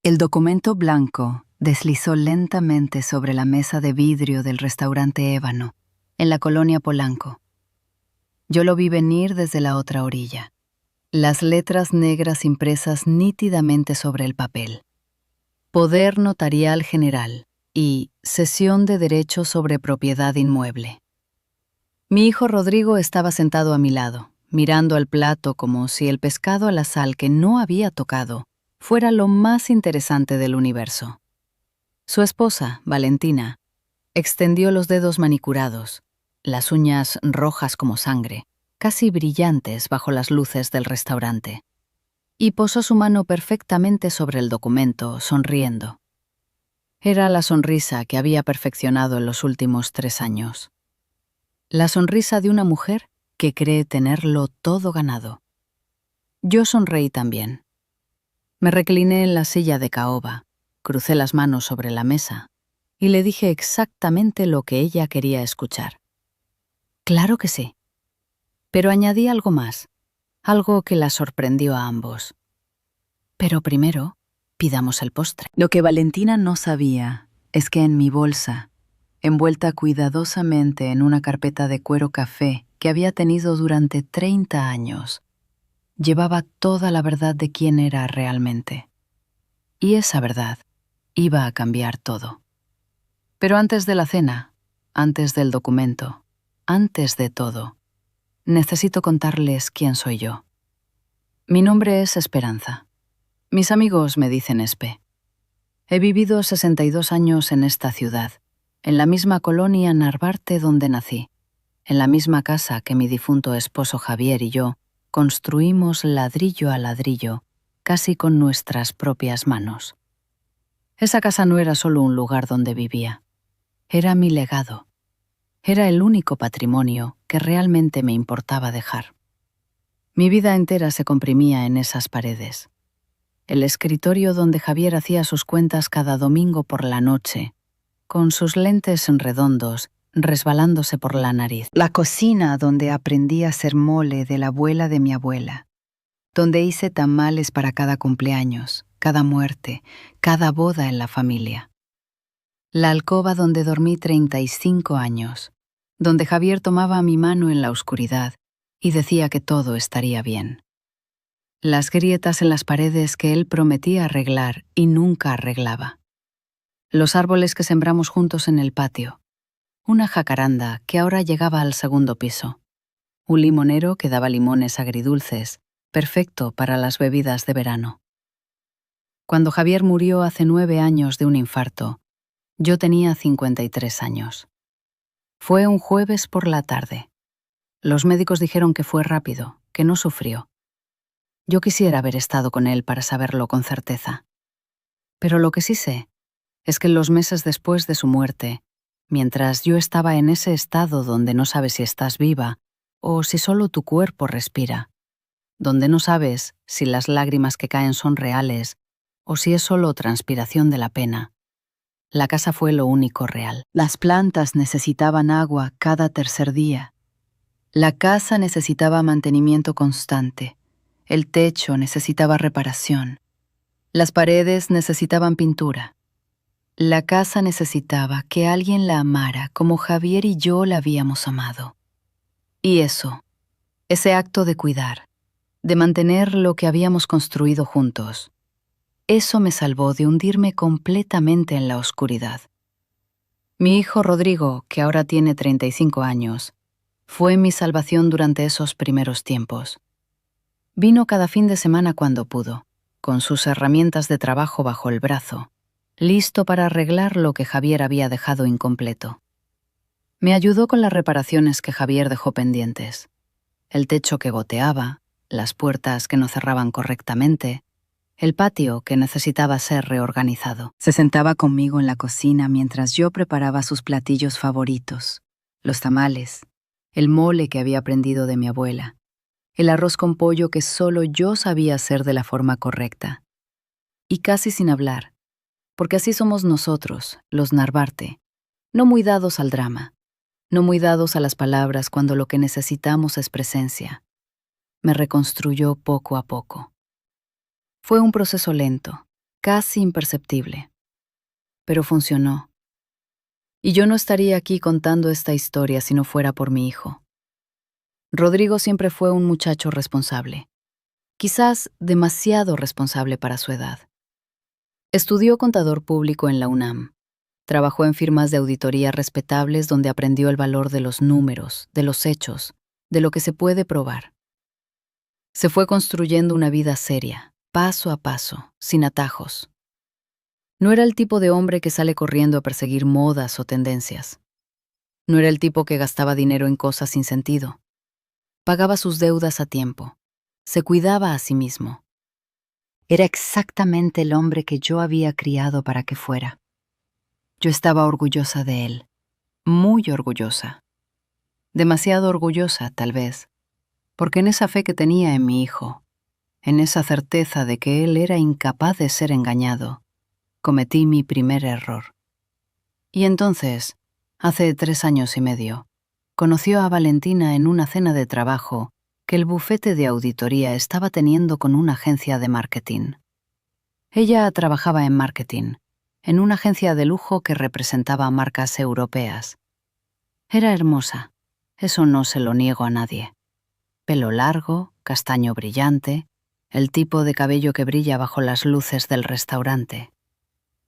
El documento blanco deslizó lentamente sobre la mesa de vidrio del restaurante Ébano, en la colonia Polanco. Yo lo vi venir desde la otra orilla. Las letras negras impresas nítidamente sobre el papel. Poder Notarial General y Cesión de Derechos sobre Propiedad Inmueble. Mi hijo Rodrigo estaba sentado a mi lado, mirando al plato como si el pescado a la sal que no había tocado fuera lo más interesante del universo. Su esposa, Valentina, extendió los dedos manicurados, las uñas rojas como sangre, casi brillantes bajo las luces del restaurante, y posó su mano perfectamente sobre el documento, sonriendo. Era la sonrisa que había perfeccionado en los últimos 3 años. La sonrisa de una mujer que cree tenerlo todo ganado. Yo sonreí también. Me recliné en la silla de caoba, crucé las manos sobre la mesa y le dije exactamente lo que ella quería escuchar. Claro que sí. Pero añadí algo más, algo que la sorprendió a ambos. Pero primero, pidamos el postre. Lo que Valentina no sabía es que en mi bolsa, envuelta cuidadosamente en una carpeta de cuero café que había tenido durante 30 años, llevaba toda la verdad de quién era realmente. Y esa verdad iba a cambiar todo. Pero antes de la cena, antes del documento, antes de todo, necesito contarles quién soy yo. Mi nombre es Esperanza. Mis amigos me dicen Espe. He vivido 62 años en esta ciudad, en la misma colonia Narvarte donde nací, en la misma casa que mi difunto esposo Javier y yo construimos ladrillo a ladrillo, casi con nuestras propias manos. Esa casa no era solo un lugar donde vivía. Era mi legado. Era el único patrimonio que realmente me importaba dejar. Mi vida entera se comprimía en esas paredes. El escritorio donde Javier hacía sus cuentas cada domingo por la noche, con sus lentes redondos resbalándose por la nariz. La cocina donde aprendí a hacer mole de la abuela de mi abuela, donde hice tamales para cada cumpleaños, cada muerte, cada boda en la familia. La alcoba donde dormí 35 años, donde Javier tomaba mi mano en la oscuridad y decía que todo estaría bien. Las grietas en las paredes que él prometía arreglar y nunca arreglaba. Los árboles que sembramos juntos en el patio. Una jacaranda que ahora llegaba al segundo piso. Un limonero que daba limones agridulces, perfecto para las bebidas de verano. Cuando Javier murió hace 9 años de un infarto, yo tenía 53 años. Fue un jueves por la tarde. Los médicos dijeron que fue rápido, que no sufrió. Yo quisiera haber estado con él para saberlo con certeza. Pero lo que sí sé es que en los meses después de su muerte, mientras yo estaba en ese estado donde no sabes si estás viva o si solo tu cuerpo respira, donde no sabes si las lágrimas que caen son reales o si es solo transpiración de la pena, la casa fue lo único real. Las plantas necesitaban agua cada tercer día. La casa necesitaba mantenimiento constante. El techo necesitaba reparación. Las paredes necesitaban pintura. La casa necesitaba que alguien la amara como Javier y yo la habíamos amado. Y eso, ese acto de cuidar, de mantener lo que habíamos construido juntos, eso me salvó de hundirme completamente en la oscuridad. Mi hijo Rodrigo, que ahora tiene 35 años, fue mi salvación durante esos primeros tiempos. Vino cada fin de semana cuando pudo, con sus herramientas de trabajo bajo el brazo, listo para arreglar lo que Javier había dejado incompleto. Me ayudó con las reparaciones que Javier dejó pendientes. El techo que goteaba, las puertas que no cerraban correctamente, el patio que necesitaba ser reorganizado. Se sentaba conmigo en la cocina mientras yo preparaba sus platillos favoritos, los tamales, el mole que había aprendido de mi abuela, el arroz con pollo que solo yo sabía hacer de la forma correcta. Y casi sin hablar, porque así somos nosotros, los Narvarte, no muy dados al drama, no muy dados a las palabras cuando lo que necesitamos es presencia. Me reconstruyó poco a poco. Fue un proceso lento, casi imperceptible. Pero funcionó. Y yo no estaría aquí contando esta historia si no fuera por mi hijo. Rodrigo siempre fue un muchacho responsable, quizás demasiado responsable para su edad. Estudió contador público en la UNAM. Trabajó en firmas de auditoría respetables donde aprendió el valor de los números, de los hechos, de lo que se puede probar. Se fue construyendo una vida seria, paso a paso, sin atajos. No era el tipo de hombre que sale corriendo a perseguir modas o tendencias. No era el tipo que gastaba dinero en cosas sin sentido. Pagaba sus deudas a tiempo. Se cuidaba a sí mismo. Era exactamente el hombre que yo había criado para que fuera. Yo estaba orgullosa de él, muy orgullosa. Demasiado orgullosa, tal vez, porque en esa fe que tenía en mi hijo, en esa certeza de que él era incapaz de ser engañado, cometí mi primer error. Y entonces, hace 3 años y medio, conoció a Valentina en una cena de trabajo que el bufete de auditoría estaba teniendo con una agencia de marketing. Ella trabajaba en marketing, en una agencia de lujo que representaba marcas europeas. Era hermosa, eso no se lo niego a nadie. Pelo largo, castaño brillante, el tipo de cabello que brilla bajo las luces del restaurante.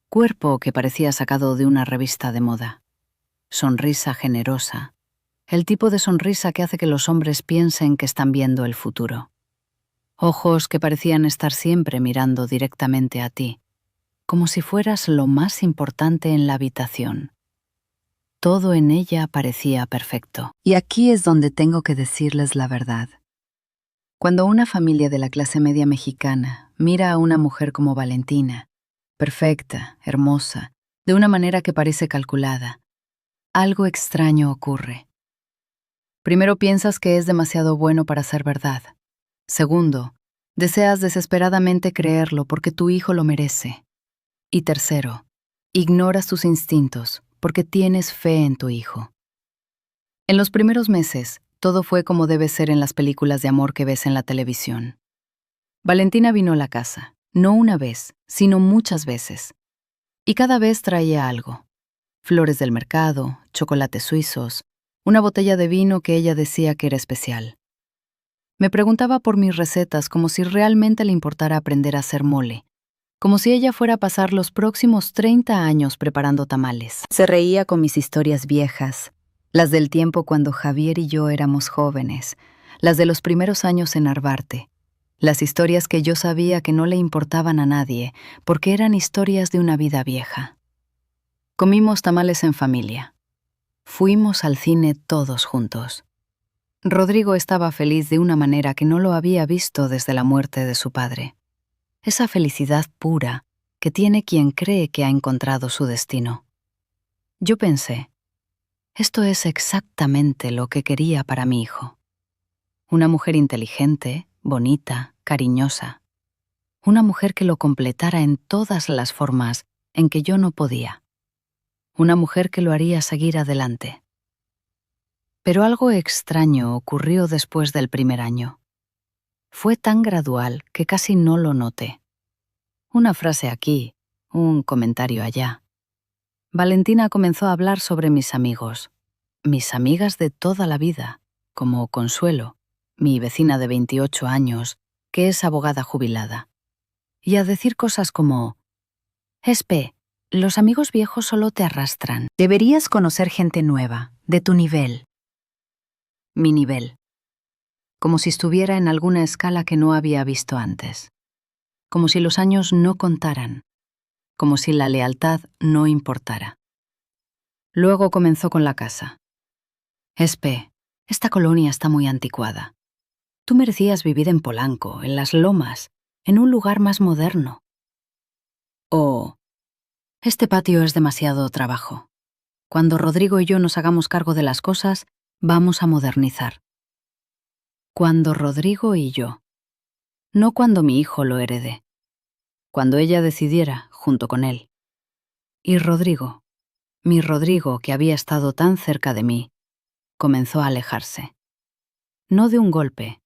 Cuerpo que parecía sacado de una revista de moda. Sonrisa generosa, el tipo de sonrisa que hace que los hombres piensen que están viendo el futuro. Ojos que parecían estar siempre mirando directamente a ti, como si fueras lo más importante en la habitación. Todo en ella parecía perfecto. Y aquí es donde tengo que decirles la verdad. Cuando una familia de la clase media mexicana mira a una mujer como Valentina, perfecta, hermosa, de una manera que parece calculada, algo extraño ocurre. Primero piensas que es demasiado bueno para ser verdad. Segundo, deseas desesperadamente creerlo porque tu hijo lo merece. Y tercero, ignoras tus instintos porque tienes fe en tu hijo. En los primeros meses, todo fue como debe ser en las películas de amor que ves en la televisión. Valentina vino a la casa, no una vez, sino muchas veces. Y cada vez traía algo. Flores del mercado, chocolates suizos, una botella de vino que ella decía que era especial. Me preguntaba por mis recetas como si realmente le importara aprender a hacer mole, como si ella fuera a pasar los próximos 30 años preparando tamales. Se reía con mis historias viejas, las del tiempo cuando Javier y yo éramos jóvenes, las de los primeros años en Narvarte, las historias que yo sabía que no le importaban a nadie porque eran historias de una vida vieja. Comimos tamales en familia. Fuimos al cine todos juntos. Rodrigo estaba feliz de una manera que no lo había visto desde la muerte de su padre. Esa felicidad pura que tiene quien cree que ha encontrado su destino. Yo pensé, esto es exactamente lo que quería para mi hijo. Una mujer inteligente, bonita, cariñosa. Una mujer que lo completara en todas las formas en que yo no podía. Una mujer que lo haría seguir adelante. Pero algo extraño ocurrió después del primer año. Fue tan gradual que casi no lo noté. Una frase aquí, un comentario allá. Valentina comenzó a hablar sobre mis amigos, mis amigas de toda la vida, como Consuelo, mi vecina de 28 años, que es abogada jubilada. Y a decir cosas como, Espe, los amigos viejos solo te arrastran. Deberías conocer gente nueva, de tu nivel. Mi nivel. Como si estuviera en alguna escala que no había visto antes. Como si los años no contaran. Como si la lealtad no importara. Luego comenzó con la casa. Espe, esta colonia está muy anticuada. Tú merecías vivir en Polanco, en las Lomas, en un lugar más moderno. O, este patio es demasiado trabajo. Cuando Rodrigo y yo nos hagamos cargo de las cosas, vamos a modernizar. Cuando Rodrigo y yo. No cuando mi hijo lo herede. Cuando ella decidiera, junto con él. Y Rodrigo, mi Rodrigo que había estado tan cerca de mí, comenzó a alejarse. No de un golpe.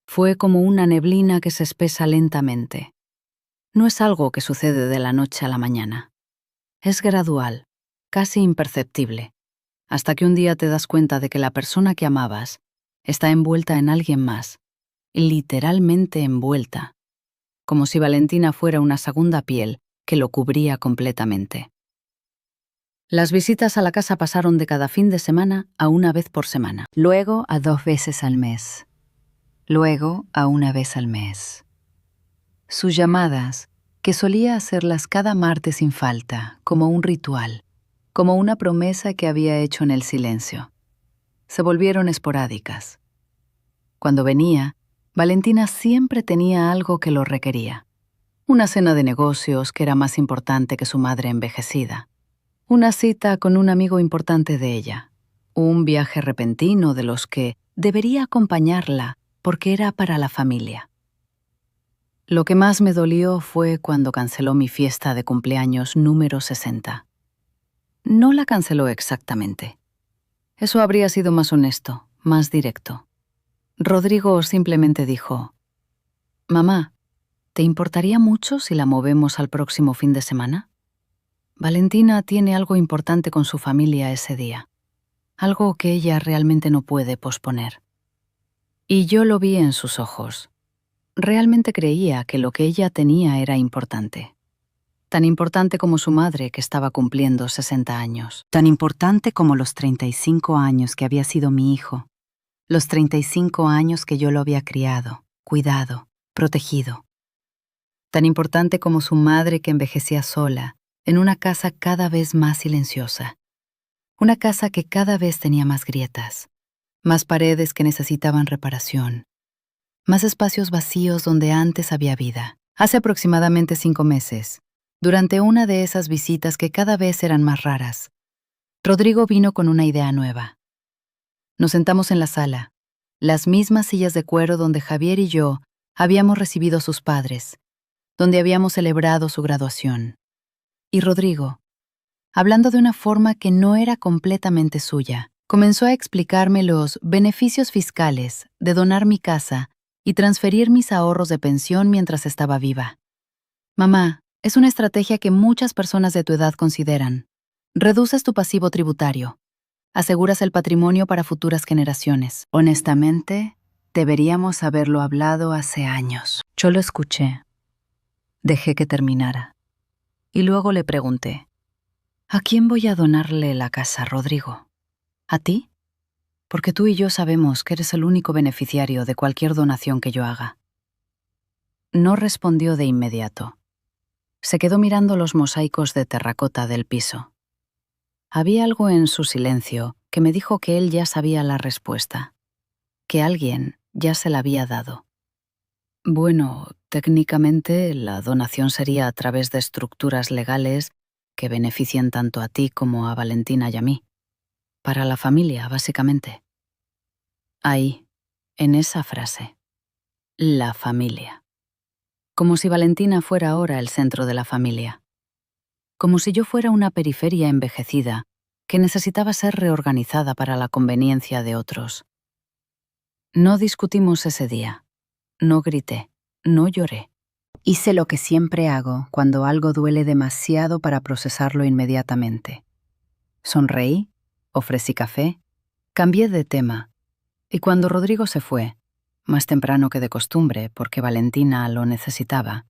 Fue como una neblina que se espesa lentamente. No es algo que sucede de la noche a la mañana. Es gradual, casi imperceptible, hasta que un día te das cuenta de que la persona que amabas está envuelta en alguien más, literalmente envuelta, como si Valentina fuera una segunda piel que lo cubría completamente. Las visitas a la casa pasaron de cada fin de semana a una vez por semana, luego a 2 veces al mes, luego a una vez al mes. Sus llamadas, que solía hacerlas cada martes sin falta, como un ritual, como una promesa que había hecho en el silencio, se volvieron esporádicas. Cuando venía, Valentina siempre tenía algo que lo requería. Una cena de negocios que era más importante que su madre envejecida. Una cita con un amigo importante de ella. Un viaje repentino de los que debería acompañarla porque era para la familia. Lo que más me dolió fue cuando canceló mi fiesta de cumpleaños número 60. No la canceló exactamente. Eso habría sido más honesto, más directo. Rodrigo simplemente dijo: «Mamá, ¿te importaría mucho si la movemos al próximo fin de semana? Valentina tiene algo importante con su familia ese día, algo que ella realmente no puede posponer». Y yo lo vi en sus ojos. Realmente creía que lo que ella tenía era importante. Tan importante como su madre, que estaba cumpliendo 60 años. Tan importante como los 35 años que había sido mi hijo. Los 35 años que yo lo había criado, cuidado, protegido. Tan importante como su madre que envejecía sola, en una casa cada vez más silenciosa. Una casa que cada vez tenía más grietas, más paredes que necesitaban reparación, más espacios vacíos donde antes había vida. Hace aproximadamente 5 meses, durante una de esas visitas que cada vez eran más raras, Rodrigo vino con una idea nueva. Nos sentamos en la sala, las mismas sillas de cuero donde Javier y yo habíamos recibido a sus padres, donde habíamos celebrado su graduación. Y Rodrigo, hablando de una forma que no era completamente suya, comenzó a explicarme los beneficios fiscales de donar mi casa y transferir mis ahorros de pensión mientras estaba viva. Mamá, es una estrategia que muchas personas de tu edad consideran. Reduces tu pasivo tributario. Aseguras el patrimonio para futuras generaciones. Honestamente, deberíamos haberlo hablado hace años. Yo lo escuché. Dejé que terminara. Y luego le pregunté: ¿a quién voy a donarle la casa, Rodrigo? ¿A ti? Porque tú y yo sabemos que eres el único beneficiario de cualquier donación que yo haga. No respondió de inmediato. Se quedó mirando los mosaicos de terracota del piso. Había algo en su silencio que me dijo que él ya sabía la respuesta, que alguien ya se la había dado. Bueno, técnicamente la donación sería a través de estructuras legales que beneficien tanto a ti como a Valentina y a mí. Para la familia, básicamente. Ahí, en esa frase. La familia. Como si Valentina fuera ahora el centro de la familia. Como si yo fuera una periferia envejecida que necesitaba ser reorganizada para la conveniencia de otros. No discutimos ese día. No grité. No lloré. Hice lo que siempre hago cuando algo duele demasiado para procesarlo inmediatamente. Sonreí, ofrecí café, cambié de tema, y cuando Rodrigo se fue, más temprano que de costumbre porque Valentina lo necesitaba,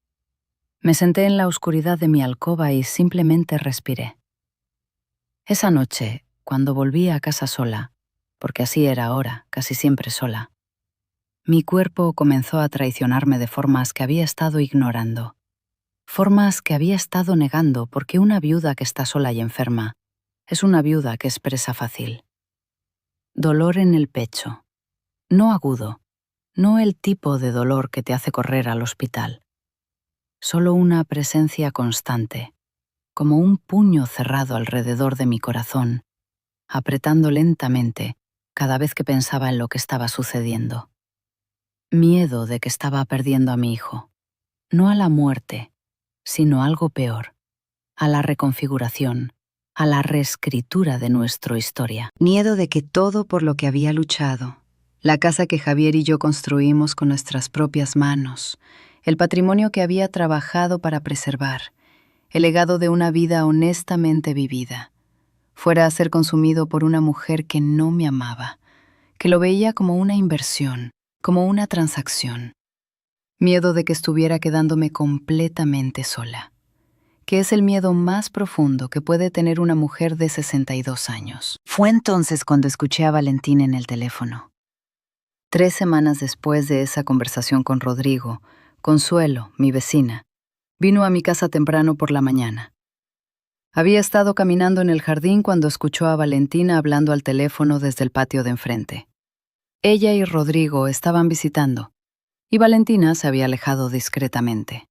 me senté en la oscuridad de mi alcoba y simplemente respiré. Esa noche, cuando volví a casa sola, porque así era ahora, casi siempre sola, mi cuerpo comenzó a traicionarme de formas que había estado ignorando, formas que había estado negando porque una viuda que está sola y enferma es una viuda que expresa fácil. Dolor en el pecho, no agudo, no el tipo de dolor que te hace correr al hospital, solo una presencia constante, como un puño cerrado alrededor de mi corazón, apretando lentamente cada vez que pensaba en lo que estaba sucediendo. Miedo de que estaba perdiendo a mi hijo, no a la muerte, sino algo peor, a la reconfiguración, a la reescritura de nuestra historia. Miedo de que todo por lo que había luchado, la casa que Javier y yo construimos con nuestras propias manos, el patrimonio que había trabajado para preservar, el legado de una vida honestamente vivida, fuera a ser consumido por una mujer que no me amaba, que lo veía como una inversión, como una transacción. Miedo de que estuviera quedándome completamente sola, que es el miedo más profundo que puede tener una mujer de 62 años. Fue entonces cuando escuché a Valentina en el teléfono. 3 semanas después de esa conversación con Rodrigo, Consuelo, mi vecina, vino a mi casa temprano por la mañana. Había estado caminando en el jardín cuando escuchó a Valentina hablando al teléfono desde el patio de enfrente. Ella y Rodrigo estaban visitando, y Valentina se había alejado discretamente.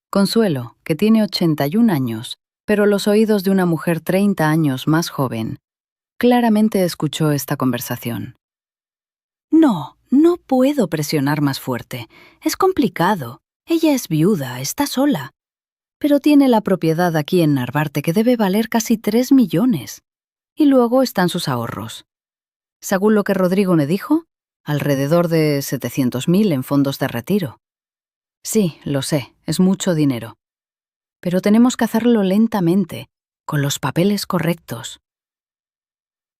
Consuelo, que tiene 81 años, pero los oídos de una mujer 30 años más joven, claramente escuchó esta conversación. No puedo presionar más fuerte. Es complicado. Ella es viuda, está sola. Pero tiene la propiedad aquí en Narvarte que debe valer casi 3 millones. Y luego están sus ahorros. Según lo que Rodrigo me dijo, alrededor de 700.000 en fondos de retiro. Sí, lo sé, es mucho dinero. Pero tenemos que hacerlo lentamente, con los papeles correctos.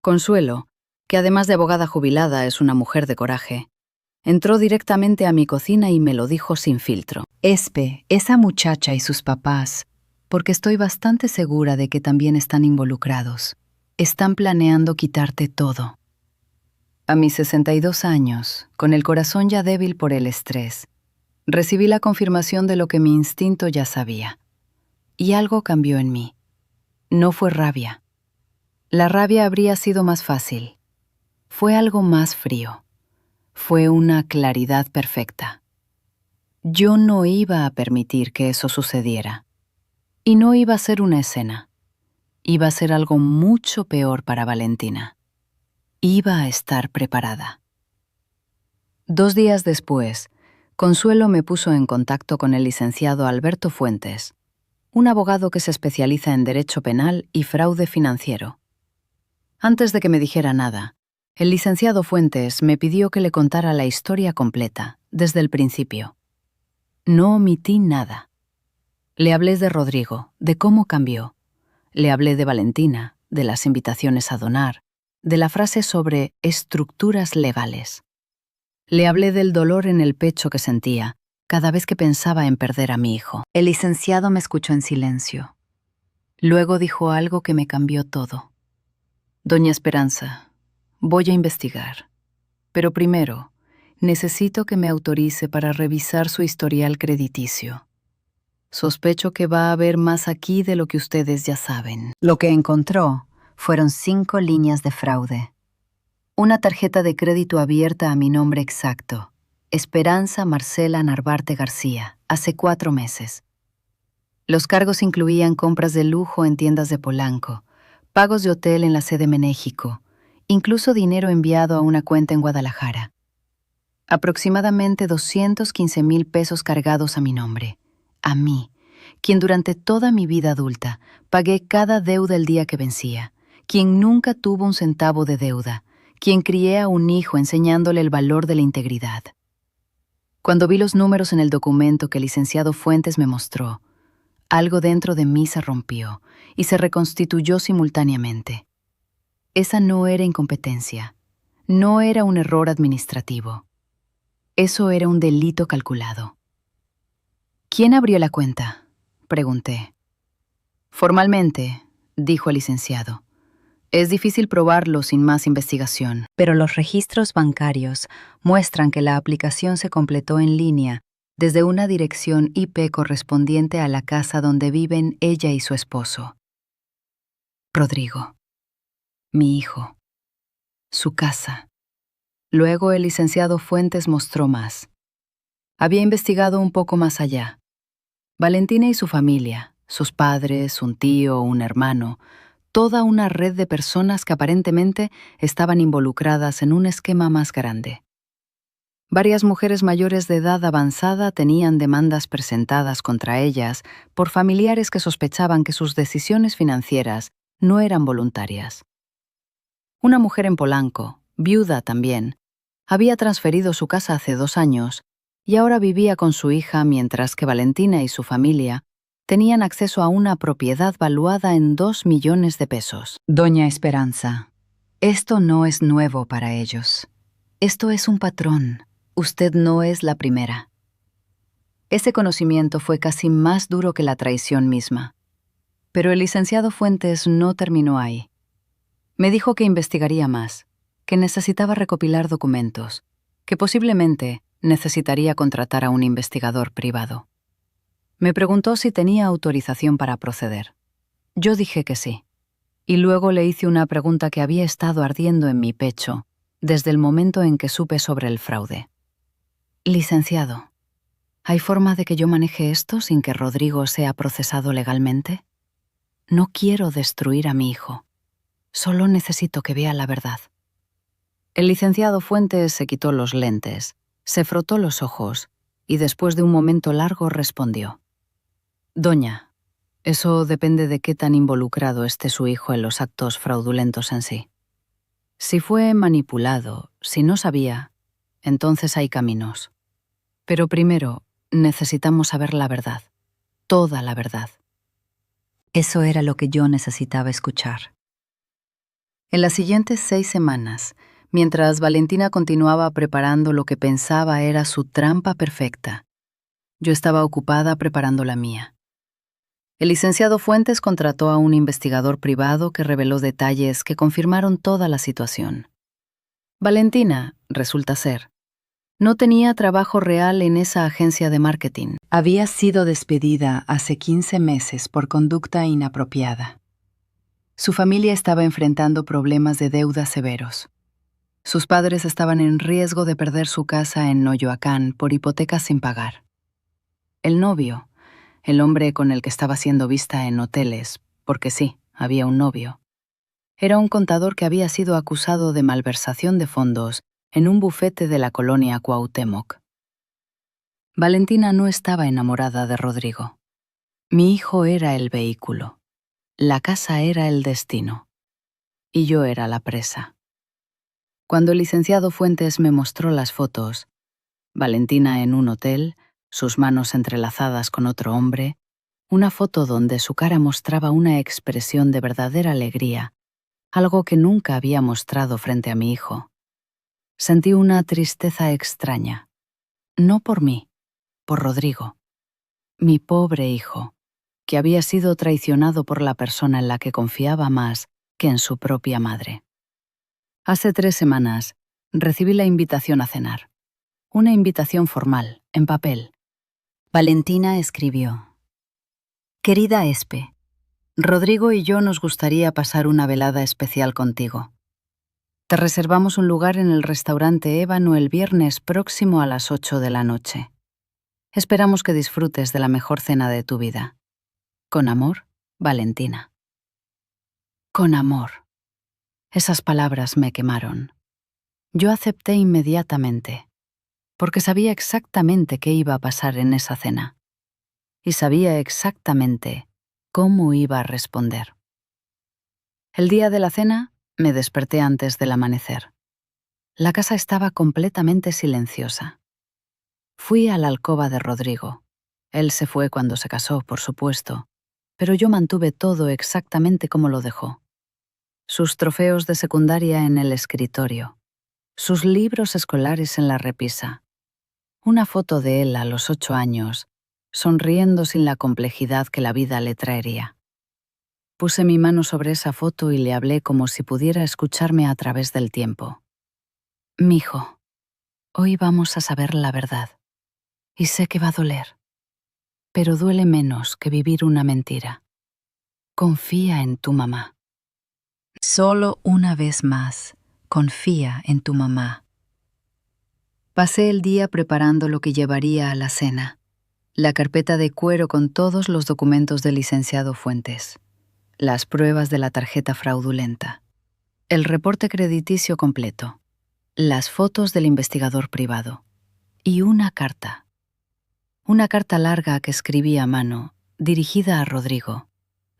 Consuelo, que además de abogada jubilada es una mujer de coraje, entró directamente a mi cocina y me lo dijo sin filtro. Espe, esa muchacha y sus papás, porque estoy bastante segura de que también están involucrados, están planeando quitarte todo. A mis 62 años, con el corazón ya débil por el estrés, recibí la confirmación de lo que mi instinto ya sabía. Y algo cambió en mí. No fue rabia. La rabia habría sido más fácil. Fue algo más frío. Fue una claridad perfecta. Yo no iba a permitir que eso sucediera. Y no iba a ser una escena. Iba a ser algo mucho peor para Valentina. Iba a estar preparada. 2 días después, Consuelo me puso en contacto con el licenciado Alberto Fuentes, un abogado que se especializa en derecho penal y fraude financiero. Antes de que me dijera nada, el licenciado Fuentes me pidió que le contara la historia completa, desde el principio. No omití nada. Le hablé de Rodrigo, de cómo cambió. Le hablé de Valentina, de las invitaciones a donar, de la frase sobre estructuras legales. Le hablé del dolor en el pecho que sentía cada vez que pensaba en perder a mi hijo. El licenciado me escuchó en silencio. Luego dijo algo que me cambió todo. Doña Esperanza, voy a investigar. Pero primero, necesito que me autorice para revisar su historial crediticio. Sospecho que va a haber más aquí de lo que ustedes ya saben. Lo que encontró fueron 5 líneas de fraude. Una tarjeta de crédito abierta a mi nombre exacto, Esperanza Marcela Narvarte García, hace 4 meses. Los cargos incluían compras de lujo en tiendas de Polanco, pagos de hotel en la CDMX, incluso dinero enviado a una cuenta en Guadalajara. Aproximadamente 215,000 pesos cargados a mi nombre. A mí, quien durante toda mi vida adulta pagué cada deuda el día que vencía, quien nunca tuvo un centavo de deuda, quien crié a un hijo enseñándole el valor de la integridad. Cuando vi los números en el documento que el licenciado Fuentes me mostró, algo dentro de mí se rompió y se reconstituyó simultáneamente. Esa no era incompetencia, no era un error administrativo. Eso era un delito calculado. ¿Quién abrió la cuenta?, pregunté. Formalmente, dijo el licenciado. Es difícil probarlo sin más investigación, pero los registros bancarios muestran que la aplicación se completó en línea desde una dirección IP correspondiente a la casa donde viven ella y su esposo. Rodrigo, mi hijo, su casa. Luego el licenciado Fuentes mostró más. Había investigado un poco más allá. Valentina y su familia, sus padres, un tío, un hermano, toda una red de personas que aparentemente estaban involucradas en un esquema más grande. Varias mujeres mayores de edad avanzada tenían demandas presentadas contra ellas por familiares que sospechaban que sus decisiones financieras no eran voluntarias. Una mujer en Polanco, viuda también, había transferido su casa hace 2 años y ahora vivía con su hija mientras que Valentina y su familia tenían acceso a una propiedad valuada en 2 millones de pesos. Doña Esperanza, esto no es nuevo para ellos. Esto es un patrón. Usted no es la primera. Ese conocimiento fue casi más duro que la traición misma. Pero el licenciado Fuentes no terminó ahí. Me dijo que investigaría más, que necesitaba recopilar documentos, que posiblemente necesitaría contratar a un investigador privado. Me preguntó si tenía autorización para proceder. Yo dije que sí, y luego le hice una pregunta que había estado ardiendo en mi pecho desde el momento en que supe sobre el fraude. Licenciado, ¿hay forma de que yo maneje esto sin que Rodrigo sea procesado legalmente? No quiero destruir a mi hijo. Solo necesito que vea la verdad. El licenciado Fuentes se quitó los lentes, se frotó los ojos y después de un momento largo respondió. Doña, eso depende de qué tan involucrado esté su hijo en los actos fraudulentos en sí. Si fue manipulado, si no sabía, entonces hay caminos. Pero primero necesitamos saber la verdad, toda la verdad. Eso era lo que yo necesitaba escuchar. En las siguientes 6 semanas, mientras Valentina continuaba preparando lo que pensaba era su trampa perfecta, yo estaba ocupada preparando la mía. El licenciado Fuentes contrató a un investigador privado que reveló detalles que confirmaron toda la situación. Valentina, resulta ser, no tenía trabajo real en esa agencia de marketing. Había sido despedida hace 15 meses por conducta inapropiada. Su familia estaba enfrentando problemas de deuda severos. Sus padres estaban en riesgo de perder su casa en Noyoacán por hipotecas sin pagar. El novio, el hombre con el que estaba siendo vista en hoteles, porque sí, había un novio, era un contador que había sido acusado de malversación de fondos en un bufete de la colonia Cuauhtémoc. Valentina no estaba enamorada de Rodrigo. Mi hijo era el vehículo, la casa era el destino, y yo era la presa. Cuando el licenciado Fuentes me mostró las fotos, Valentina en un hotel, sus manos entrelazadas con otro hombre, una foto donde su cara mostraba una expresión de verdadera alegría, algo que nunca había mostrado frente a mi hijo. Sentí una tristeza extraña, no por mí, por Rodrigo, mi pobre hijo, que había sido traicionado por la persona en la que confiaba más que en su propia madre. Hace 3 semanas recibí la invitación a cenar, una invitación formal, en papel. Valentina escribió: Querida Espe, Rodrigo y yo nos gustaría pasar una velada especial contigo. Te reservamos un lugar en el restaurante Ébano el viernes próximo a las 8 de la noche. Esperamos que disfrutes de la mejor cena de tu vida. Con amor, Valentina. Con amor. Esas palabras me quemaron. Yo acepté inmediatamente, porque sabía exactamente qué iba a pasar en esa cena. Y sabía exactamente cómo iba a responder. El día de la cena, me desperté antes del amanecer. La casa estaba completamente silenciosa. Fui a la alcoba de Rodrigo. Él se fue cuando se casó, por supuesto, pero yo mantuve todo exactamente como lo dejó. Sus trofeos de secundaria en el escritorio, sus libros escolares en la repisa, una foto de él a los 8 años, sonriendo sin la complejidad que la vida le traería. Puse mi mano sobre esa foto y le hablé como si pudiera escucharme a través del tiempo. Mijo, hoy vamos a saber la verdad. Y sé que va a doler, pero duele menos que vivir una mentira. Confía en tu mamá. Solo una vez más, confía en tu mamá. Pasé el día preparando lo que llevaría a la cena. La carpeta de cuero con todos los documentos del licenciado Fuentes. Las pruebas de la tarjeta fraudulenta. El reporte crediticio completo. Las fotos del investigador privado. Y una carta. Una carta larga que escribí a mano, dirigida a Rodrigo,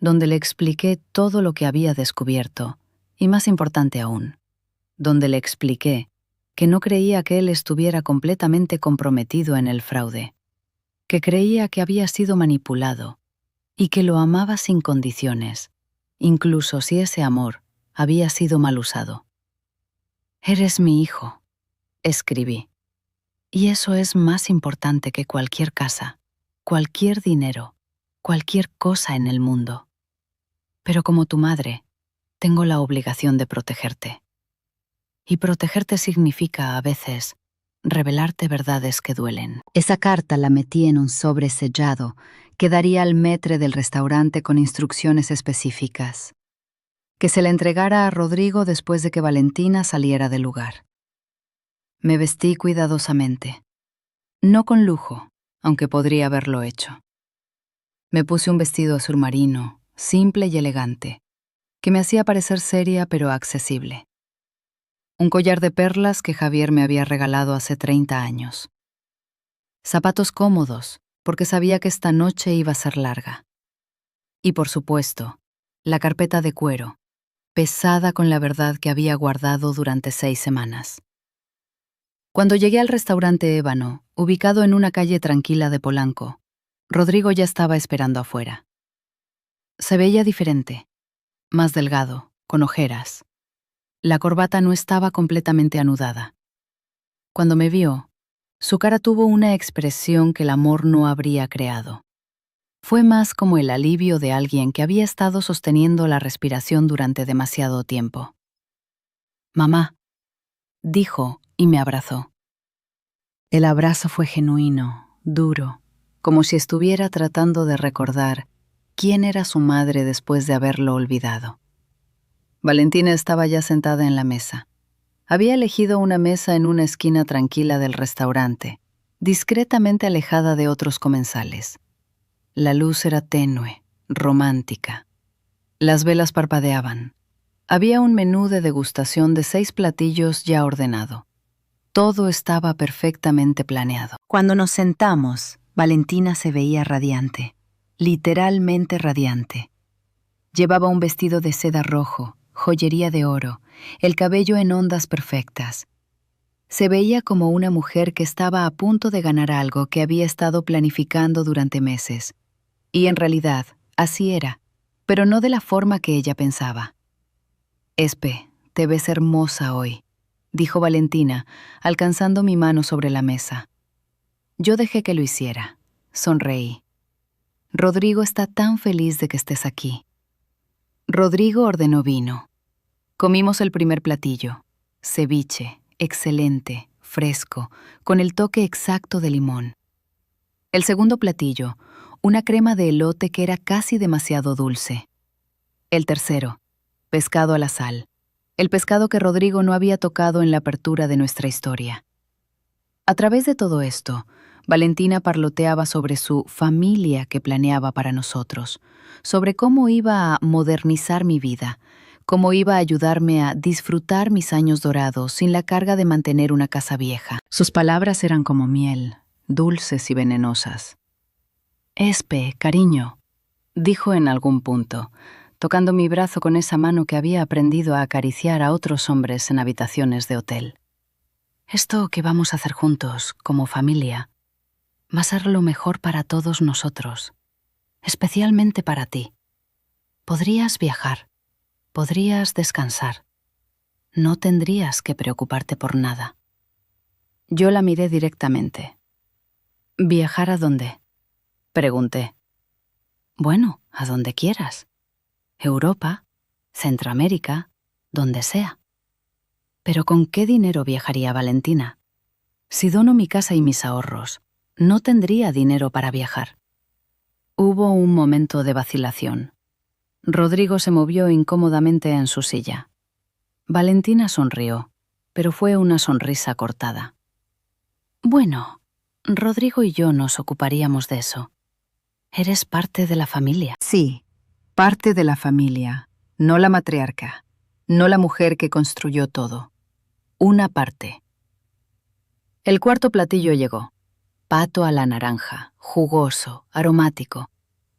donde le expliqué todo lo que había descubierto, y más importante aún, donde le expliqué que no creía que él estuviera completamente comprometido en el fraude, que creía que había sido manipulado y que lo amaba sin condiciones, incluso si ese amor había sido mal usado. «Eres mi hijo», escribí, «y eso es más importante que cualquier casa, cualquier dinero, cualquier cosa en el mundo. Pero como tu madre, tengo la obligación de protegerte. Y protegerte significa, a veces, revelarte verdades que duelen». Esa carta la metí en un sobre sellado que daría al maître del restaurante con instrucciones específicas. Que se la entregara a Rodrigo después de que Valentina saliera del lugar. Me vestí cuidadosamente. No con lujo, aunque podría haberlo hecho. Me puse un vestido azul marino, simple y elegante, que me hacía parecer seria pero accesible. Un collar de perlas que Javier me había regalado hace 30 años. Zapatos cómodos, porque sabía que esta noche iba a ser larga. Y por supuesto, la carpeta de cuero, pesada con la verdad que había guardado durante 6 semanas. Cuando llegué al restaurante Ébano, ubicado en una calle tranquila de Polanco, Rodrigo ya estaba esperando afuera. Se veía diferente, más delgado, con ojeras. La corbata no estaba completamente anudada. Cuando me vio, su cara tuvo una expresión que el amor no habría creado. Fue más como el alivio de alguien que había estado sosteniendo la respiración durante demasiado tiempo. «Mamá», dijo y me abrazó. El abrazo fue genuino, duro, como si estuviera tratando de recordar quién era su madre después de haberlo olvidado. Valentina estaba ya sentada en la mesa. Había elegido una mesa en una esquina tranquila del restaurante, discretamente alejada de otros comensales. La luz era tenue, romántica. Las velas parpadeaban. Había un menú de degustación de 6 platillos ya ordenado. Todo estaba perfectamente planeado. Cuando nos sentamos, Valentina se veía radiante, literalmente radiante. Llevaba un vestido de seda rojo, joyería de oro, el cabello en ondas perfectas. Se veía como una mujer que estaba a punto de ganar algo que había estado planificando durante meses. Y en realidad, así era, pero no de la forma que ella pensaba. «Espe, te ves hermosa hoy», dijo Valentina, alcanzando mi mano sobre la mesa. Yo dejé que lo hiciera. Sonreí. «Rodrigo está tan feliz de que estés aquí». Rodrigo ordenó vino. Comimos el primer platillo, ceviche, excelente, fresco, con el toque exacto de limón. El segundo platillo, una crema de elote que era casi demasiado dulce. El tercero, pescado a la sal, el pescado que Rodrigo no había tocado en la apertura de nuestra historia. A través de todo esto, Valentina parloteaba sobre su familia que planeaba para nosotros, sobre cómo iba a modernizar mi vida, cómo iba a ayudarme a disfrutar mis años dorados sin la carga de mantener una casa vieja. Sus palabras eran como miel, dulces y venenosas. «Espe, cariño», dijo en algún punto, tocando mi brazo con esa mano que había aprendido a acariciar a otros hombres en habitaciones de hotel. «Esto que vamos a hacer juntos, como familia, va a ser lo mejor para todos nosotros, especialmente para ti. Podrías viajar, podrías descansar. No tendrías que preocuparte por nada». Yo la miré directamente. «¿Viajar a dónde?», pregunté. «Bueno, a donde quieras. Europa, Centroamérica, donde sea». «¿Pero con qué dinero viajaría Valentina? Si dono mi casa y mis ahorros, no tendría dinero para viajar». Hubo un momento de vacilación. Rodrigo se movió incómodamente en su silla. Valentina sonrió, pero fue una sonrisa cortada. «Bueno, Rodrigo y yo nos ocuparíamos de eso. Eres parte de la familia». «Sí, parte de la familia, no la matriarca, no la mujer que construyó todo. Una parte». El cuarto platillo llegó. Pato a la naranja, jugoso, aromático.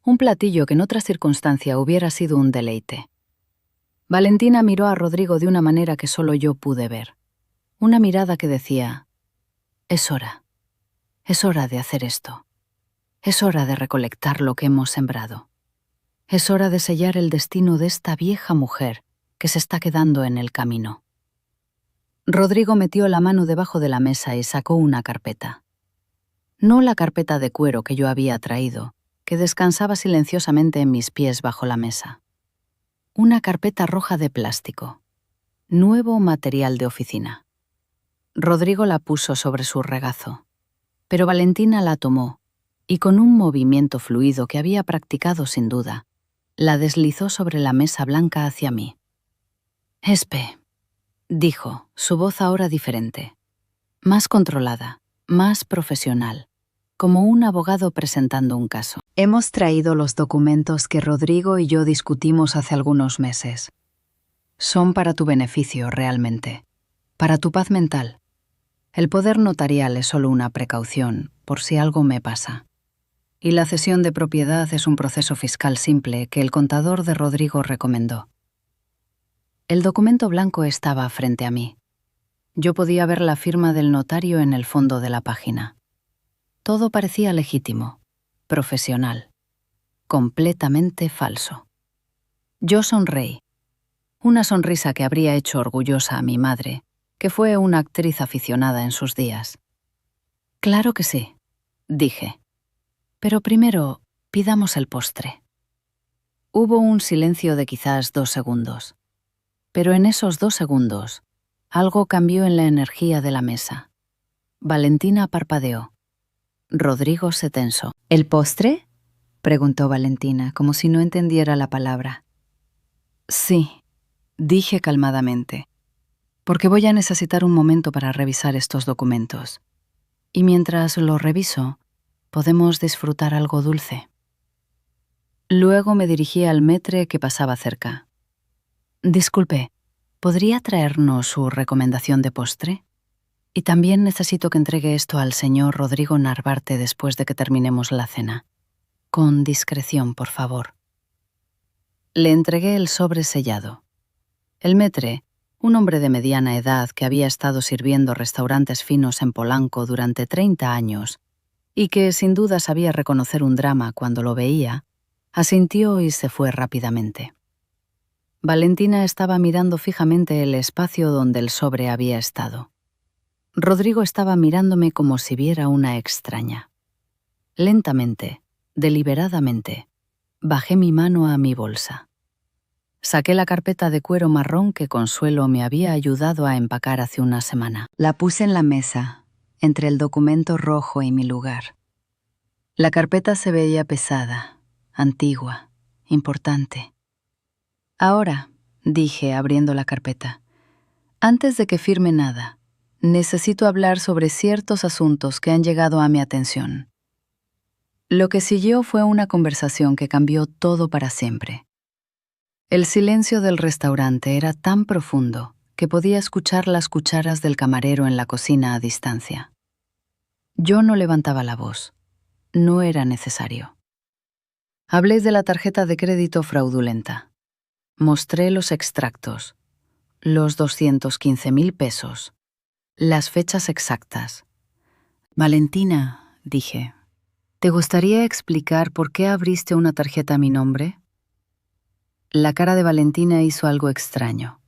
Un platillo que en otra circunstancia hubiera sido un deleite. Valentina miró a Rodrigo de una manera que solo yo pude ver. Una mirada que decía: es hora de hacer esto. Es hora de recolectar lo que hemos sembrado. Es hora de sellar el destino de esta vieja mujer que se está quedando en el camino. Rodrigo metió la mano debajo de la mesa y sacó una carpeta. No la carpeta de cuero que yo había traído, que descansaba silenciosamente en mis pies bajo la mesa. Una carpeta roja de plástico. Nuevo material de oficina. Rodrigo la puso sobre su regazo, pero Valentina la tomó y con un movimiento fluido que había practicado sin duda, la deslizó sobre la mesa blanca hacia mí. «Espe», dijo, su voz ahora diferente, más controlada, más profesional, como un abogado presentando un caso. «Hemos traído los documentos que Rodrigo y yo discutimos hace algunos meses. Son para tu beneficio, realmente, para tu paz mental. El poder notarial es solo una precaución, por si algo me pasa. Y la cesión de propiedad es un proceso fiscal simple que el contador de Rodrigo recomendó». El documento blanco estaba frente a mí. Yo podía ver la firma del notario en el fondo de la página. Todo parecía legítimo, profesional, completamente falso. Yo sonreí. Una sonrisa que habría hecho orgullosa a mi madre, que fue una actriz aficionada en sus días. «Claro que sí», dije. «Pero primero, pidamos el postre». Hubo un silencio de quizás 2 segundos. Pero en esos 2 segundos, algo cambió en la energía de la mesa. Valentina parpadeó. Rodrigo se tensó. «¿El postre?», preguntó Valentina, como si no entendiera la palabra. «Sí», dije calmadamente, «porque voy a necesitar un momento para revisar estos documentos. Y mientras los reviso, podemos disfrutar algo dulce». Luego me dirigí al maître que pasaba cerca. «Disculpe, ¿podría traernos su recomendación de postre? Y también necesito que entregue esto al señor Rodrigo Narvarte después de que terminemos la cena. Con discreción, por favor». Le entregué el sobre sellado. El maître, un hombre de mediana edad que había estado sirviendo restaurantes finos en Polanco durante 30 años y que sin duda sabía reconocer un drama cuando lo veía, asintió y se fue rápidamente. Valentina estaba mirando fijamente el espacio donde el sobre había estado. Rodrigo estaba mirándome como si viera una extraña. Lentamente, deliberadamente, bajé mi mano a mi bolsa. Saqué la carpeta de cuero marrón que Consuelo me había ayudado a empacar hace una semana. La puse en la mesa, entre el documento rojo y mi lugar. La carpeta se veía pesada, antigua, importante. «Ahora», dije abriendo la carpeta, «antes de que firme nada, necesito hablar sobre ciertos asuntos que han llegado a mi atención». Lo que siguió fue una conversación que cambió todo para siempre. El silencio del restaurante era tan profundo que podía escuchar las cucharas del camarero en la cocina a distancia. Yo no levantaba la voz. No era necesario. Hablé de la tarjeta de crédito fraudulenta. Mostré los extractos, los 215.000 pesos, las fechas exactas. «Valentina», dije, «¿te gustaría explicar por qué abriste una tarjeta a mi nombre?» La cara de Valentina hizo algo extraño.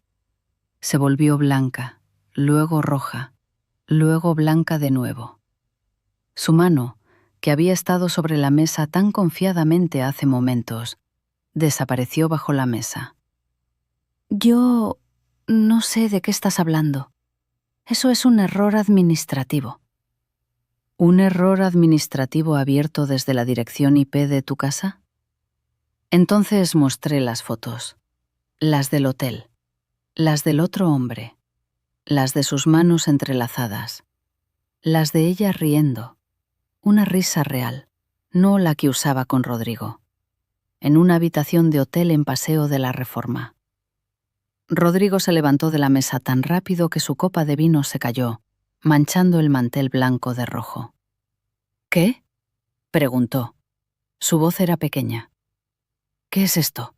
Se volvió blanca, luego roja, luego blanca de nuevo. Su mano, que había estado sobre la mesa tan confiadamente hace momentos, desapareció bajo la mesa. «Yo no sé de qué estás hablando. Eso es un error administrativo». «¿Un error administrativo abierto desde la dirección IP de tu casa?» Entonces mostré las fotos. Las del hotel. Las del otro hombre. Las de sus manos entrelazadas. Las de ella riendo. Una risa real, no la que usaba con Rodrigo. En una habitación de hotel en Paseo de la Reforma. Rodrigo se levantó de la mesa tan rápido que su copa de vino se cayó, manchando el mantel blanco de rojo. «¿Qué?», preguntó. Su voz era pequeña. «¿Qué es esto?».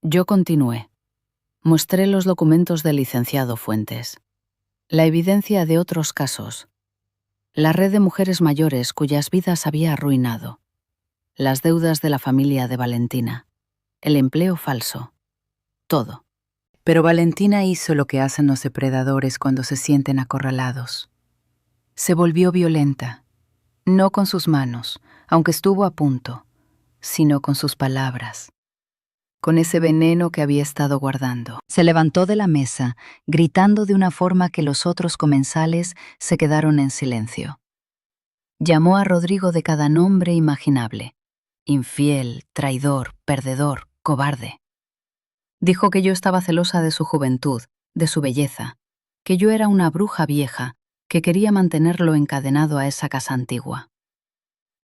Yo continué. Mostré los documentos del licenciado Fuentes. La evidencia de otros casos. La red de mujeres mayores cuyas vidas había arruinado. Las deudas de la familia de Valentina. El empleo falso. Todo. Pero Valentina hizo lo que hacen los depredadores cuando se sienten acorralados. Se volvió violenta, no con sus manos, aunque estuvo a punto, sino con sus palabras, con ese veneno que había estado guardando. Se levantó de la mesa, gritando de una forma que los otros comensales se quedaron en silencio. Llamó a Rodrigo de cada nombre imaginable: infiel, traidor, perdedor, cobarde. Dijo que yo estaba celosa de su juventud, de su belleza, que yo era una bruja vieja que quería mantenerlo encadenado a esa casa antigua.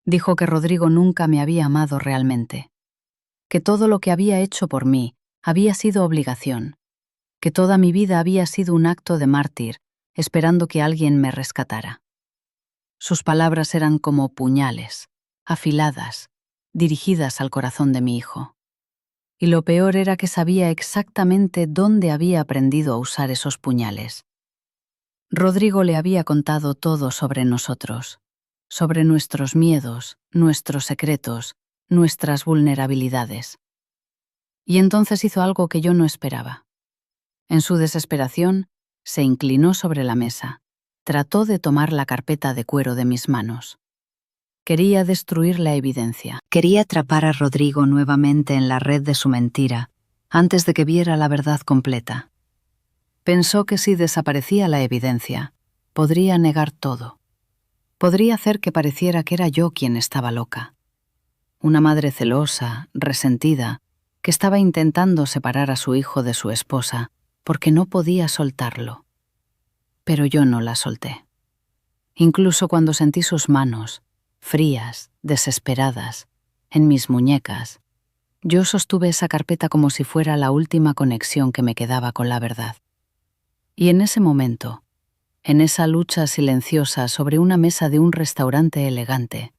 Dijo que Rodrigo nunca me había amado realmente, que todo lo que había hecho por mí había sido obligación, que toda mi vida había sido un acto de mártir, esperando que alguien me rescatara. Sus palabras eran como puñales, afiladas, dirigidas al corazón de mi hijo. Y lo peor era que sabía exactamente dónde había aprendido a usar esos puñales. Rodrigo le había contado todo sobre nosotros, sobre nuestros miedos, nuestros secretos, nuestras vulnerabilidades. Y entonces hizo algo que yo no esperaba. En su desesperación, se inclinó sobre la mesa, trató de tomar la carpeta de cuero de mis manos. Quería destruir la evidencia. Quería atrapar a Rodrigo nuevamente en la red de su mentira, antes de que viera la verdad completa. Pensó que si desaparecía la evidencia, podría negar todo. Podría hacer que pareciera que era yo quien estaba loca. Una madre celosa, resentida, que estaba intentando separar a su hijo de su esposa porque no podía soltarlo. Pero yo no la solté. Incluso cuando sentí sus manos, frías, desesperadas, en mis muñecas, yo sostuve esa carpeta como si fuera la última conexión que me quedaba con la verdad. Y en ese momento, en esa lucha silenciosa sobre una mesa de un restaurante elegante,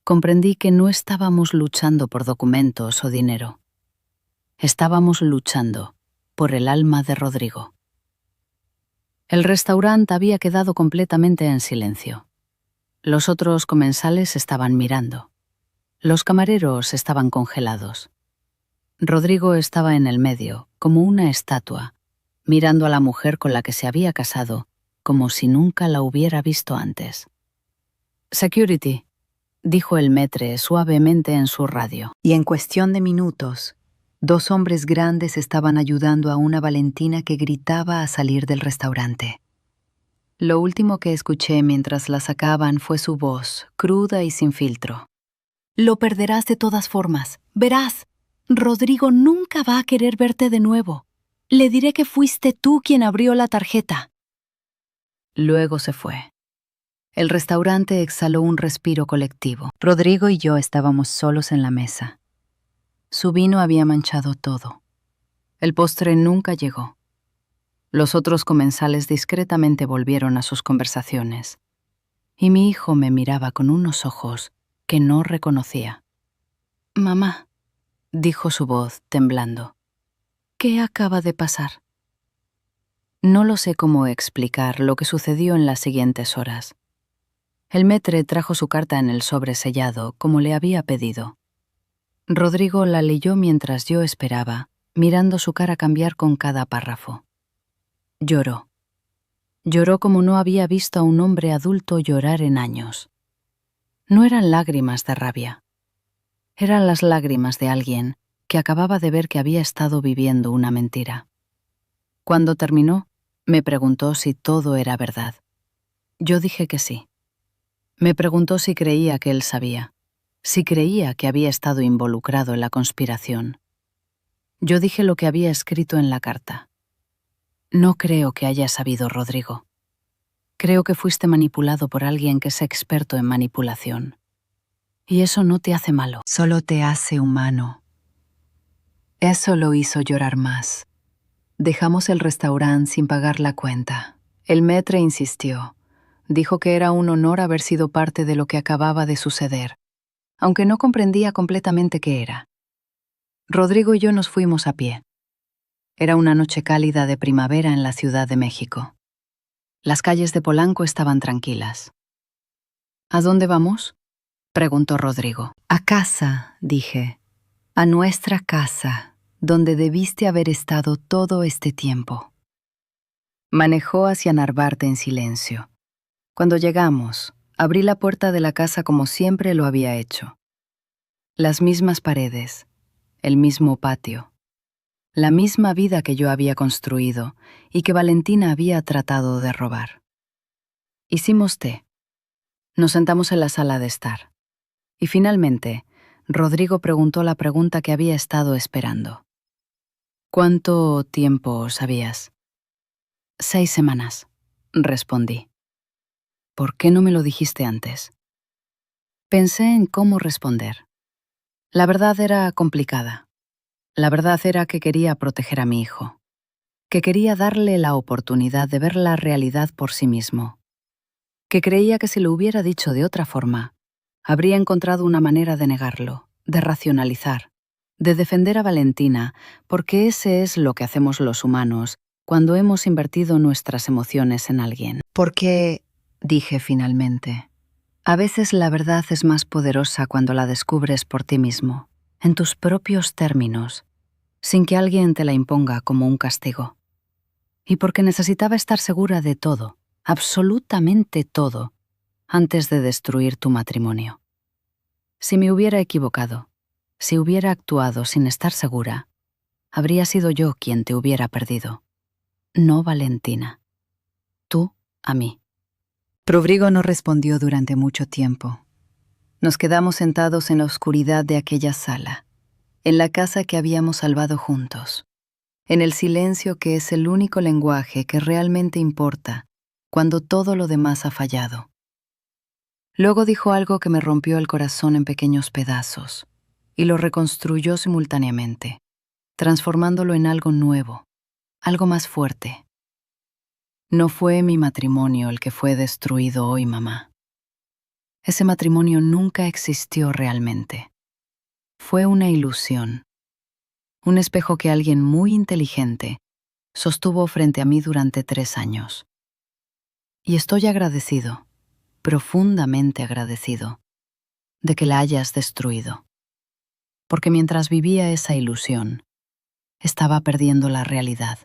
comprendí que no estábamos luchando por documentos o dinero. Estábamos luchando por el alma de Rodrigo. El restaurante había quedado completamente en silencio. Los otros comensales estaban mirando. Los camareros estaban congelados. Rodrigo estaba en el medio, como una estatua, mirando a la mujer con la que se había casado, como si nunca la hubiera visto antes. «Security», dijo el maître suavemente en su radio. Y en cuestión de minutos, 2 hombres grandes estaban ayudando a una Valentina que gritaba a salir del restaurante. Lo último que escuché mientras la sacaban fue su voz, cruda y sin filtro. «Lo perderás de todas formas. Verás, Rodrigo nunca va a querer verte de nuevo. Le diré que fuiste tú quien abrió la tarjeta». Luego se fue. El restaurante exhaló un respiro colectivo. Rodrigo y yo estábamos solos en la mesa. Su vino había manchado todo. El postre nunca llegó. Los otros comensales discretamente volvieron a sus conversaciones. Y mi hijo me miraba con unos ojos que no reconocía. «Mamá», dijo su voz temblando, «¿qué acaba de pasar?» No lo sé cómo explicar lo que sucedió en las siguientes horas. El maître trajo su carta en el sobre sellado, como le había pedido. Rodrigo la leyó mientras yo esperaba, mirando su cara cambiar con cada párrafo. Lloró. Lloró como no había visto a un hombre adulto llorar en años. No eran lágrimas de rabia. Eran las lágrimas de alguien que acababa de ver que había estado viviendo una mentira. Cuando terminó, me preguntó si todo era verdad. Yo dije que sí. Me preguntó si creía que él sabía, si creía que había estado involucrado en la conspiración. Yo dije lo que había escrito en la carta. «No creo que haya sabido, Rodrigo. Creo que fuiste manipulado por alguien que es experto en manipulación. Y eso no te hace malo, solo te hace humano». Eso lo hizo llorar más. Dejamos el restaurante sin pagar la cuenta. El maître insistió. Dijo que era un honor haber sido parte de lo que acababa de suceder, aunque no comprendía completamente qué era. Rodrigo y yo nos fuimos a pie. Era una noche cálida de primavera en la Ciudad de México. Las calles de Polanco estaban tranquilas. ¿A dónde vamos?, preguntó Rodrigo. A casa, dije. A nuestra casa, donde debiste haber estado todo este tiempo. Manejó hacia Narvarte en silencio. Cuando llegamos, abrí la puerta de la casa como siempre lo había hecho. Las mismas paredes, el mismo patio, la misma vida que yo había construido y que Valentina había tratado de robar. Hicimos té. Nos sentamos en la sala de estar. Y finalmente, Rodrigo preguntó la pregunta que había estado esperando. ¿Cuánto tiempo sabías? 6 semanas, respondí. ¿Por qué no me lo dijiste antes? Pensé en cómo responder. La verdad era complicada. La verdad era que quería proteger a mi hijo, que quería darle la oportunidad de ver la realidad por sí mismo, que creía que si lo hubiera dicho de otra forma, habría encontrado una manera de negarlo, de racionalizar, de defender a Valentina, porque ese es lo que hacemos los humanos cuando hemos invertido nuestras emociones en alguien. Porque, dije finalmente, a veces la verdad es más poderosa cuando la descubres por ti mismo, en tus propios términos, sin que alguien te la imponga como un castigo. Y porque necesitaba estar segura de todo, absolutamente todo, antes de destruir tu matrimonio. Si me hubiera equivocado, si hubiera actuado sin estar segura, habría sido yo quien te hubiera perdido, no Valentina. Tú a mí. Rodrigo no respondió durante mucho tiempo. Nos quedamos sentados en la oscuridad de aquella sala, en la casa que habíamos salvado juntos, en el silencio que es el único lenguaje que realmente importa cuando todo lo demás ha fallado. Luego dijo algo que me rompió el corazón en pequeños pedazos y lo reconstruyó simultáneamente, transformándolo en algo nuevo, algo más fuerte. No fue mi matrimonio el que fue destruido hoy, mamá. Ese matrimonio nunca existió realmente. Fue una ilusión, un espejo que alguien muy inteligente sostuvo frente a mí durante 3 años. Y estoy agradecido, profundamente agradecido, de que la hayas destruido. Porque mientras vivía esa ilusión, estaba perdiendo la realidad.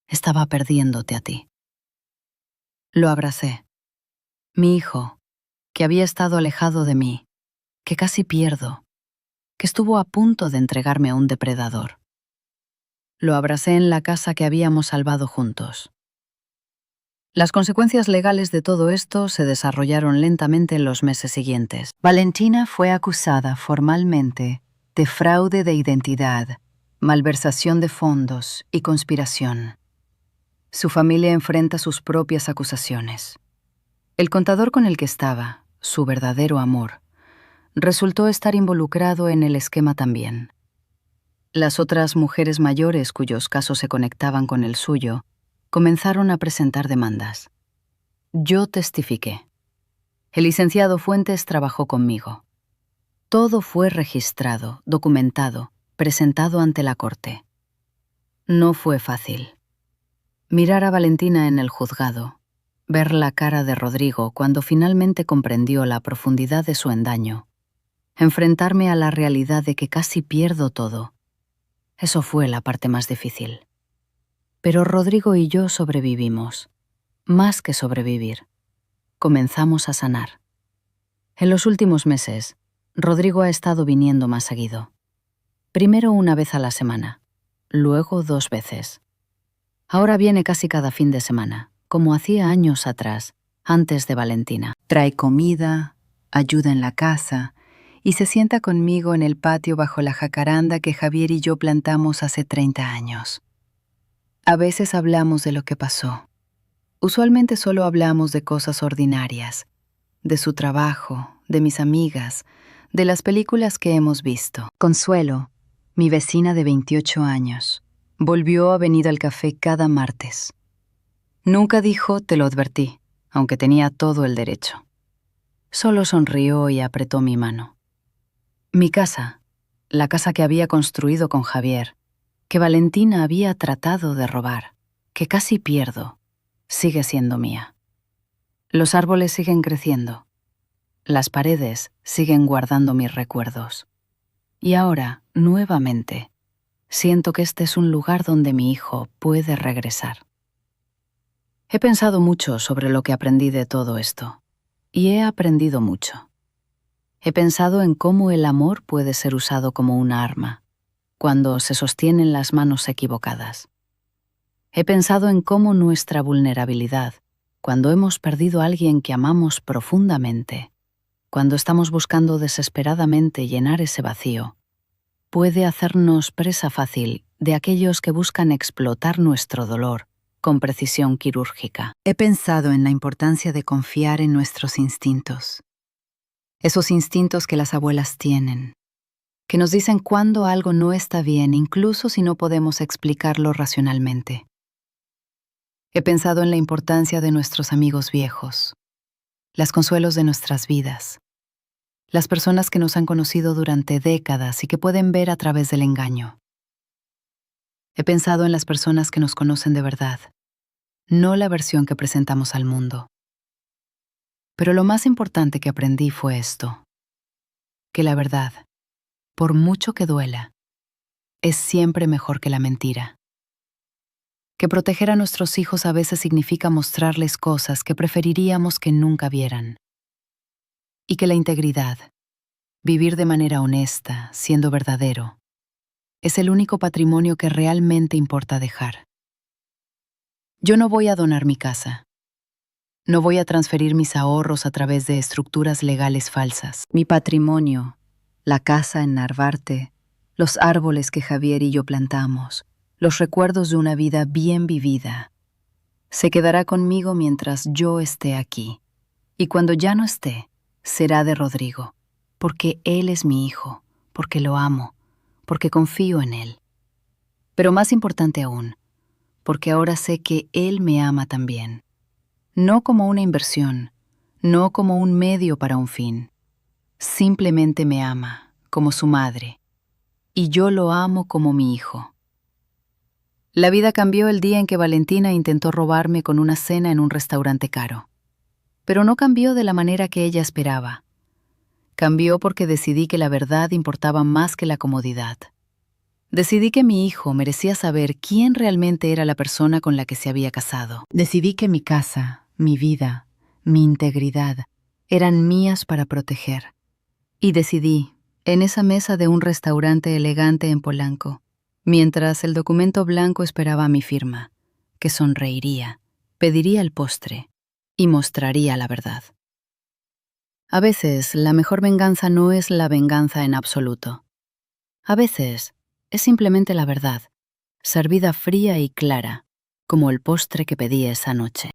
Estaba perdiéndote a ti. Lo abracé. Mi hijo, que había estado alejado de mí, que casi pierdo, que estuvo a punto de entregarme a un depredador. Lo abracé en la casa que habíamos salvado juntos. Las consecuencias legales de todo esto se desarrollaron lentamente en los meses siguientes. Valentina fue acusada formalmente de fraude de identidad, malversación de fondos y conspiración. Su familia enfrenta sus propias acusaciones. El contador con el que estaba, su verdadero amor, resultó estar involucrado en el esquema también. Las otras mujeres mayores cuyos casos se conectaban con el suyo comenzaron a presentar demandas. Yo testifiqué. El licenciado Fuentes trabajó conmigo. Todo fue registrado, documentado, presentado ante la corte. No fue fácil. Mirar a Valentina en el juzgado, ver la cara de Rodrigo cuando finalmente comprendió la profundidad de su engaño, enfrentarme a la realidad de que casi pierdo todo. Eso fue la parte más difícil. Pero Rodrigo y yo sobrevivimos. Más que sobrevivir. Comenzamos a sanar. En los últimos meses, Rodrigo ha estado viniendo más seguido. Primero 1 vez a la semana, luego 2 veces. Ahora viene casi cada fin de semana, como hacía años atrás, antes de Valentina. Trae comida, ayuda en la casa y se sienta conmigo en el patio bajo la jacaranda que Javier y yo plantamos hace 30 años. A veces hablamos de lo que pasó. Usualmente solo hablamos de cosas ordinarias, de su trabajo, de mis amigas, de las películas que hemos visto. Consuelo, mi vecina de 28 años, volvió a venir al café cada martes. Nunca dijo "te lo advertí", aunque tenía todo el derecho. Solo sonrió y apretó mi mano. Mi casa, la casa que había construido con Javier, que Valentina había tratado de robar, que casi pierdo, sigue siendo mía. Los árboles siguen creciendo. Las paredes siguen guardando mis recuerdos. Y ahora, nuevamente, siento que este es un lugar donde mi hijo puede regresar. He pensado mucho sobre lo que aprendí de todo esto, y he aprendido mucho. He pensado en cómo el amor puede ser usado como una arma, cuando se sostiene en las manos equivocadas. He pensado en cómo nuestra vulnerabilidad, cuando hemos perdido a alguien que amamos profundamente, cuando estamos buscando desesperadamente llenar ese vacío, puede hacernos presa fácil de aquellos que buscan explotar nuestro dolor con precisión quirúrgica. He pensado en la importancia de confiar en nuestros instintos. Esos instintos que las abuelas tienen, que nos dicen cuando algo no está bien, incluso si no podemos explicarlo racionalmente. He pensado en la importancia de nuestros amigos viejos, los consuelos de nuestras vidas, las personas que nos han conocido durante décadas y que pueden ver a través del engaño. He pensado en las personas que nos conocen de verdad, no la versión que presentamos al mundo. Pero lo más importante que aprendí fue esto, que la verdad, por mucho que duela, es siempre mejor que la mentira. Que proteger a nuestros hijos a veces significa mostrarles cosas que preferiríamos que nunca vieran. Y que la integridad, vivir de manera honesta, siendo verdadero, es el único patrimonio que realmente importa dejar. Yo no voy a donar mi casa. No voy a transferir mis ahorros a través de estructuras legales falsas. Mi patrimonio, la casa en Narvarte, los árboles que Javier y yo plantamos, los recuerdos de una vida bien vivida, se quedará conmigo mientras yo esté aquí. Y cuando ya no esté, será de Rodrigo, porque él es mi hijo, porque lo amo, porque confío en él. Pero más importante aún, porque ahora sé que él me ama también. No como una inversión, no como un medio para un fin. Simplemente me ama, como su madre, y yo lo amo como mi hijo. La vida cambió el día en que Valentina intentó robarme con una cena en un restaurante caro. Pero no cambió de la manera que ella esperaba. Cambió porque decidí que la verdad importaba más que la comodidad. Decidí que mi hijo merecía saber quién realmente era la persona con la que se había casado. Decidí que mi casa, mi vida, mi integridad eran mías para proteger. Y decidí, en esa mesa de un restaurante elegante en Polanco, mientras el documento blanco esperaba mi firma, que sonreiría, pediría el postre y mostraría la verdad. A veces, la mejor venganza no es la venganza en absoluto. A veces, es simplemente la verdad, servida fría y clara, como el postre que pedí esa noche.